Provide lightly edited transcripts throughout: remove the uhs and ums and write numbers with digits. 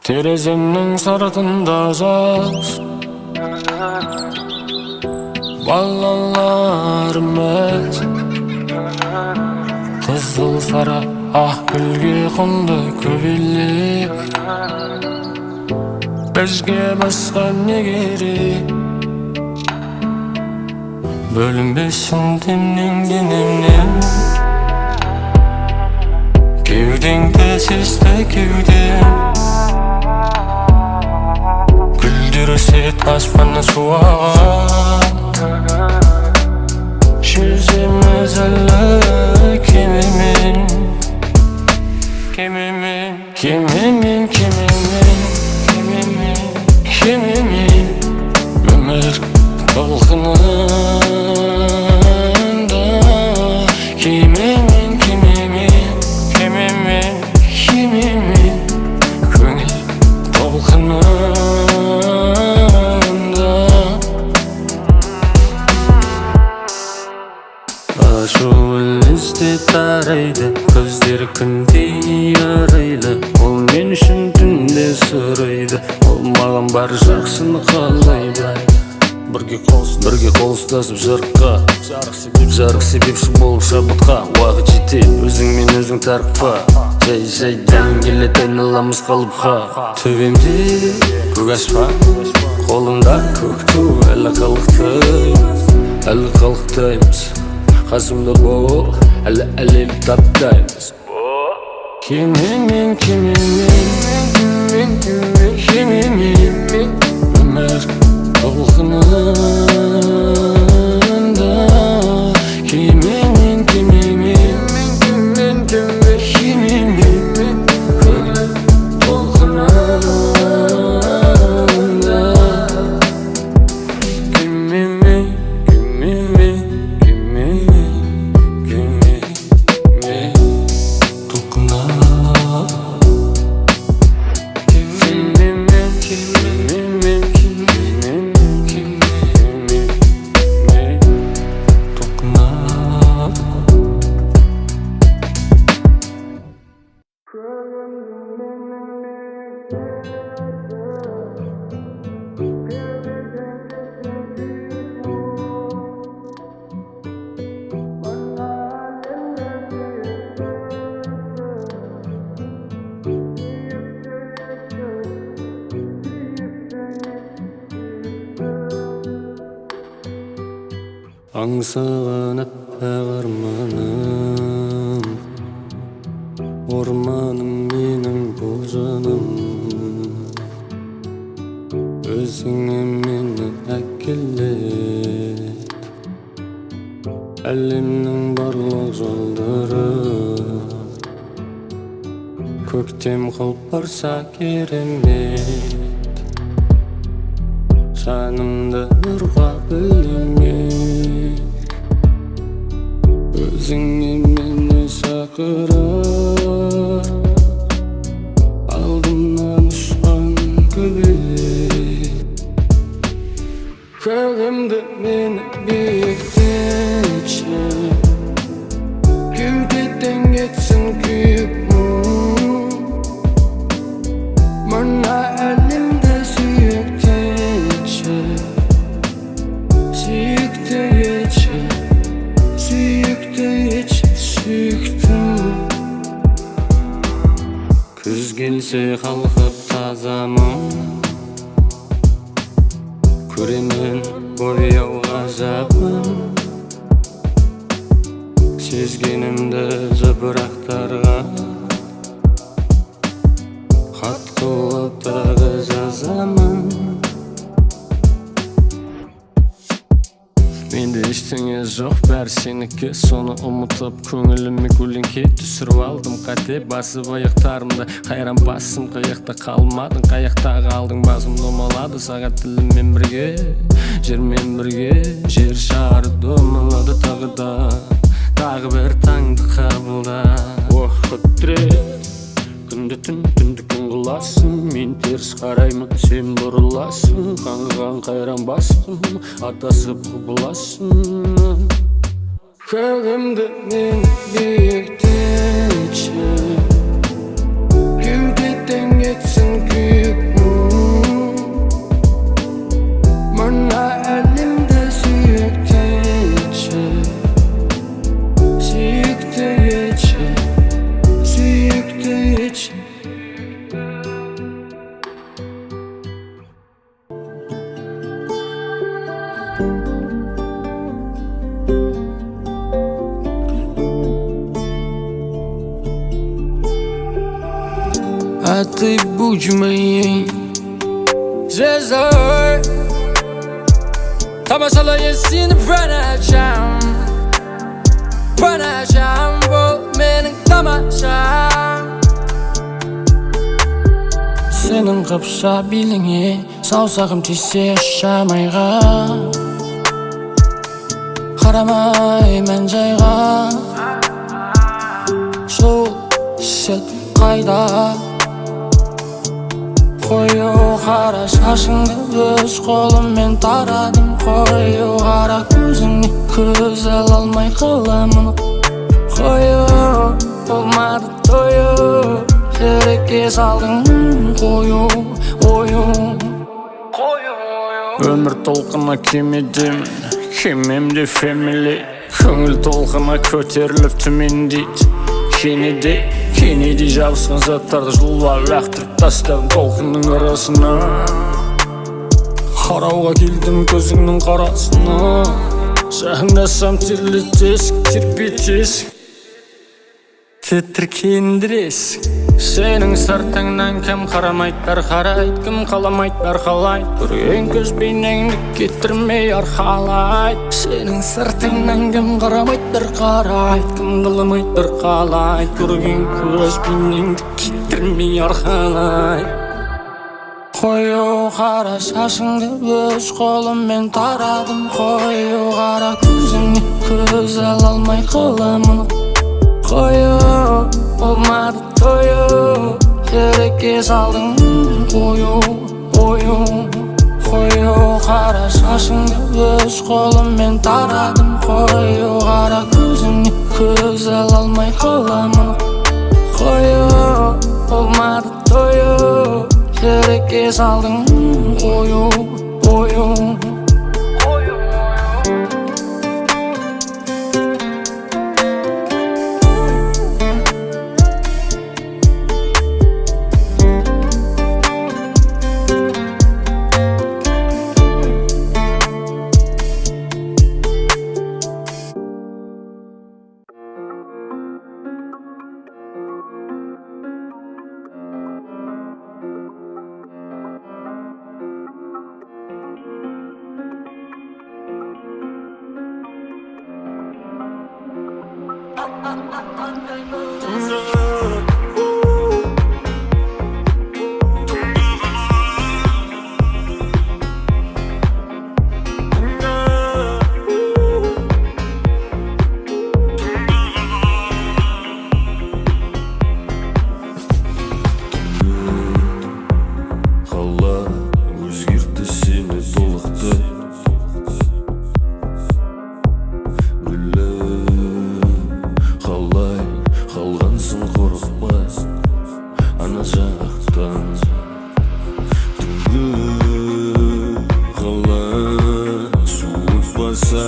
Terezemnin sırtında jaz Ballanlarım ez Kızıl sara ah gülge kondu köbelli Bezge başka ne gerek Bölünbesin dimden Kevdengde sesle kevdem Güldürse taşmanı suat Şizimiz elle kimimin Kimimin Kimimin Kimimin Kimimin Kimimin Ömür dalgınında Kimimin Kimimin Kimimin Kimimin Köngül dalgınında Aşul izde taraydı Gözleri kündey yaraylı Ol men üçün tünde sıraydı Olmağın bar жақсыны қалайды Бірге қол ұстасып жарыққа Жарық себепші болып шабытқа Уақыт жетеді өзің мен өзің тарықпа Жай-жайдан келеді айналамыз қалыпқа Төбемде көк аспан Қолымда көк ту әлі қалықтаймыз Қасымда бол әлі әлем таптаймыз Кимимен Өмір толқынында Кимимен Көңіл толқынында Аңсаған аппақ арманым Орманым менің бұл жаным Өзіңе мені әкелет Әлемнің барлық жолдары Көктем қылып барса керемет Жанымды нұрға бөлемет Өзіңе мені шақырып Алдымнан ұшқан көбелек Көгімді мені биіктетші Кеудеден кетсін күйік мұң Мына әлемді сүйіктетші Сүйіктім Күз келсе қалқып тазамын Көремін бояу ғажабын Сезгенімді жапырақтарға Хат қылып тағы жазамын Менде ештеңе жоқ бәрі сенікі Соны ұмытып көңіліме көлеңке түсіріп алдым қате басып аяқтарымды Қайран басым қияқта қалмадың Қаяқтағы алдың басым домалады Сағат тіліммен бірге жермен бірге Жер шары домалады Тағы бір таңды қабылда Уақыт тірек Күнді түн күн қыласың Мен теріс қараймын сен бұрыласың Қаңғыған қайран басым Атасып құбыласың Көгімді мен биіктетші Кеудеден кетсін күй а ты будь моей звездой. Тамашалай сені по ночам бұл менің тамашам. Сенің қапса беліңе саусағым тисе шамайға, қарамай мән жайға. Сол сәт қайда қою қара шашыңды өз қолыммен тарадым. Қою қара көзіңе көз ала алмай қаламын. Қою болмады тою, жүрекке салдың қою ойың. Өмір толқына кемедемін, кемемде фэмили. Көңіл толқына көтеріліп төмендейді. Кенеде жабысқан заттарды жұлып лақтырып тастадым толқынның арасына. Қарауға келдім көзіңнің қарасына, жақындасам терлетесің, тербетесің, тітіркендіресің. Сенің сыртыңнан кім қарамайдар қарайды, кім қаламайдар қалайды. Көрген көз бейнеңді кетірмей арқалайды. Сенің сыртыңнан кім қарамайдар қарайды, кім қаламайдар қалайды. Көрген көз бейнеңді кетірмей арқалайды. Қою қара шашыңды өз қолыммен тарадым. Қою қара көзіңе көз ала алмай қаламын. Қою болмады тою, жүрекке салдың қою ойың. Қою қара шашыңды өз қолыммен тарадым. Қою қара көзіңе көз ала алмай қаламын. Қою болмады тою, жүрекке салдың қою ойың.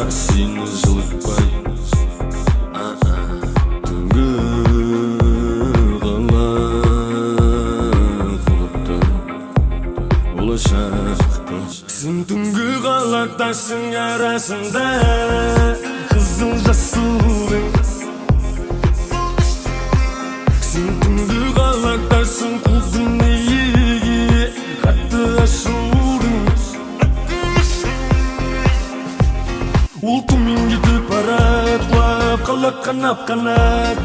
Сені жылытпай, түнгі қала құлыптың болашақтың. Сен түнгі қалақтасың арасында қызыл жасылдың. Сен түнгі қалақтасың қу дүниеге қатты ашудың. Ол төмен кетіп барады, құлап қалап қанап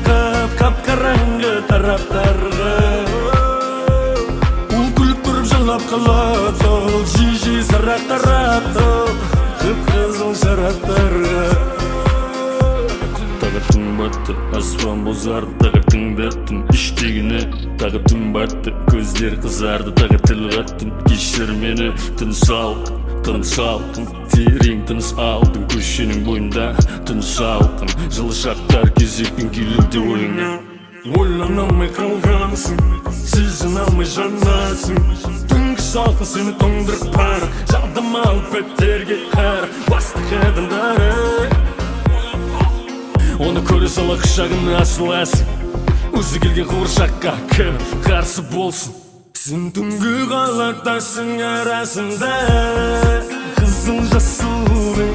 қап-қараңғы тараптарға. Ол күліп тұрып жылап қалады, жи-жи сарақ тарапты қып-қызыл шараптарға. Тағы түн батты, аспан бозарды, тағы тыңдаттым іштегіні. Тағы түн батты, көздер қызарды, тағы тіл қаттым. Кешір мені, тыныс алқын, терең тыныс алдың. Көшенің бойында тыныс алқын, жылы шақтар кезекпен келуде ойыңа. Ойлана алмай қалғансың, сезіне алмай жанасың. Түнгі салқын сені тоңдырып бар, жадым алып беттерге қар. Бастық адамдары оны көре сала құшағына асыласың. Өзі келген қуыршаққа кім қарсы болсын. Сен түнгі қалақтасың арасында қызыл жасылдың.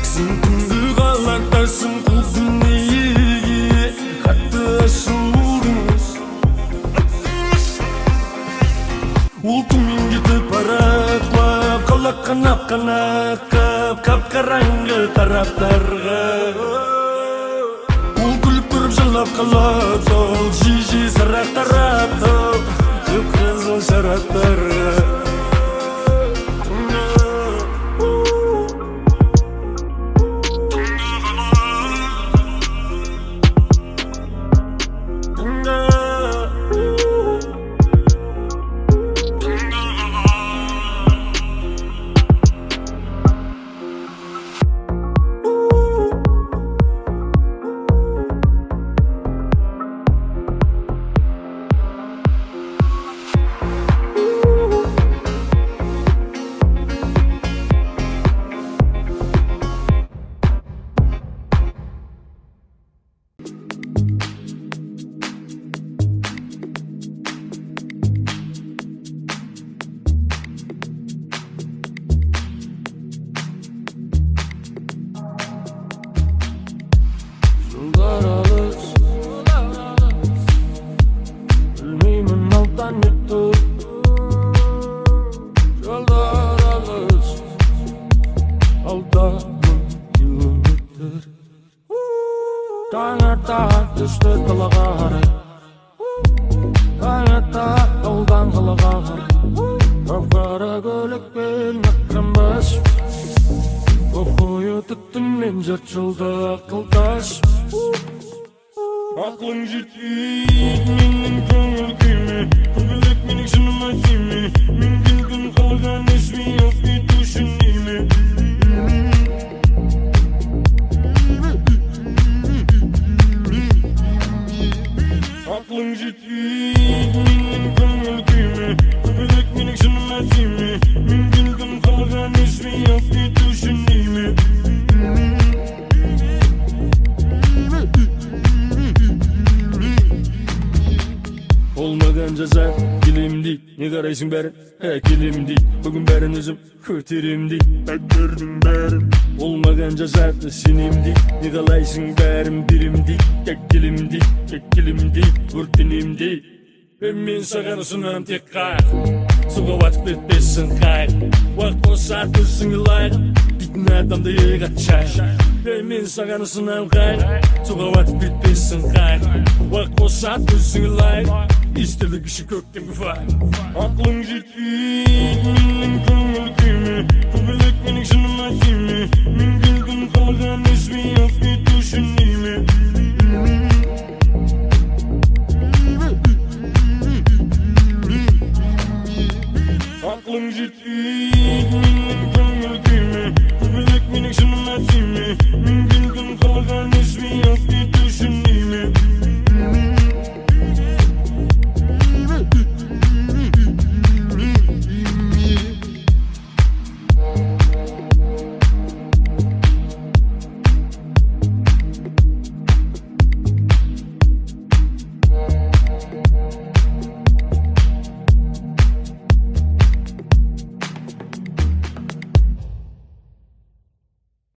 Сен түнгі қалақтасың қу дүниеге қатты ашудың. Kanap akıp kapkarangı taraftarga Ул күлүп туруп жылап калат Сол жижи сарак тарапта Кып-кызыл шараптарга Bilmeymin aldan yuttu Yollar alız Aldanın kilometr Tangata düştü kılağarı Tangata yoldan kılağarı Kafara gölük ben akırmaz Kokuyu tuttum men 4 yılda akıldaş Aklım жетпейт менің көңіл күйме Көбелек менің жыныма тиме Мен келгін қалған ешмей алып кету үшін неме Aklım жетпейт менің көңіл күйме Көбелек менің жыныма тиме Мен келгін қалған ешмей алып кету үшін неме Olmagan jaza kilim deyt Ne qarayсың бәрін kilim deyt Бүгін бәрін өзім көтерем deyt Әктердің бәрін Olmagan жазады сенем deyt Не қалайсың бәрін берем deyt Кәккелем deyt Өртенем deyt Мен саған ұсынам тек қайық Суға батып кетпесін қайық Уақыт болса төсіңе лайық Дейтін адамды еға чай Мен саған ұсынам қайық Суға батып кетпесін қайық Уақыт болса төсіңе лайық Истерлік іші көктем күфай Аклың жетпейт менің